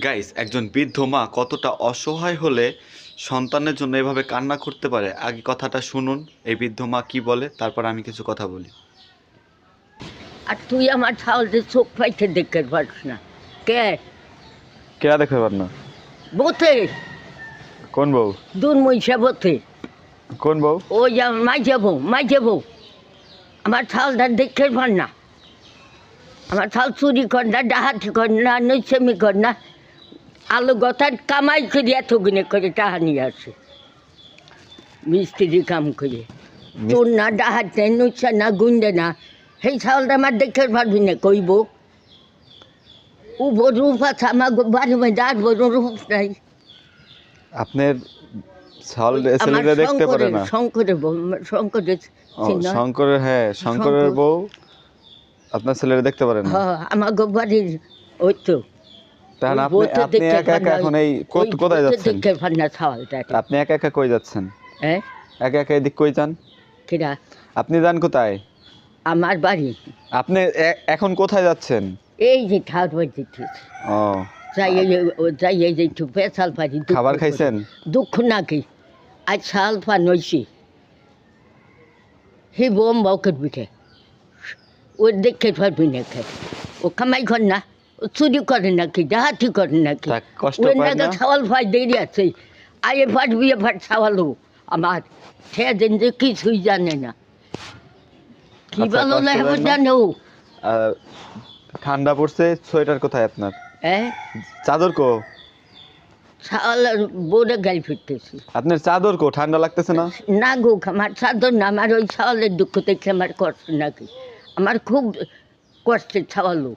Guys, একজন বৃদ্ধ মা কতটা অসহায় হলে সন্তানের জন্য এভাবে কান্না করতে পারে। আগে কথাটা শুনুন, এই বৃদ্ধ মা কি বলে, তারপর আমি কিছু কথা বলি। আর তুই আমার ছাওলতে চোখ পাইতে দেখতে পারিস না কে? কেরা দেখতে পার না? বতে কোন বউ? দুন মইসা বতে কোন বউ? ওই মাই যাবো আমার ছালটা দেখতে পার না। আমার ছাল চুরি কর না, ডাহাতি কর না, নৈশামি কর না, আলু গতার কামাই করে এত গুনে করে টাহা নিয়ে আসে মিস্ত্রি কাম করে। তোর না ডাহাত নেই, নৈশা না, গুন্ডে না, সেই ছালটা আমার দেখতে পারবি না কইব। উব রূপ আছে আমার বাড়ি মধ্যে, আর বড় রূপ নাই। আপনার ছাল ছেলেরা দেখতে পারে না? শঙ্করের ও, শঙ্করের, হ্যাঁ, শঙ্করের বউ আপনার ছেলেরা দেখতে পারে না। আমার বাড়ির ওই তো। তাহলে আপনি একা একা এখন এই কোথায় যাচ্ছেন? আপনি একা একা কই যাচ্ছেন? হ্যাঁ, একা একা এদিক কই যান? কিরা? আপনি যান কোথায়? আমার বাড়ি। আপনি এখন কোথায় যাচ্ছেন? এই যে ঠাকুর বাড়িতে ও, যাই এই যে একটু পেশাল পারি। খাবার খাইছেন? দুঃখ নাকি আজ শাল পান হয়েছি হি বোম বাউ করবি খে ও দেখতে পারবি না খে। ও কামাই কর না, ও চুরি করে নাকি, ডাহাতি করে নাকি, তা কষ্ট ওই পায় নাকি না? ছাওয়াল ভাই দেরি আছে। আয়ে ফাট বিয়ে ফাট ছাওয়ালো আমার সে দিন যে কিছুই জানে না। কি আচ্ছা, বলো না কষ্ট হেবো পায় না? জানো? ঠান্ডা পড়ছে, সোয়েটার কোথায় আপনার? হ্যাঁ, চাদর কো? ছাওয়াল বোর্ডে গাড়ি ফিরতেছি। আপনার চাদর কো? ঠান্ডা লাগতেছে না? না গো, আমার চাদর না, আমার ওই ছাওয়ালের দুঃখ দেখে আমার কষ্ট নাকি, আমার খুব কষ্টের ছাওয়ালো।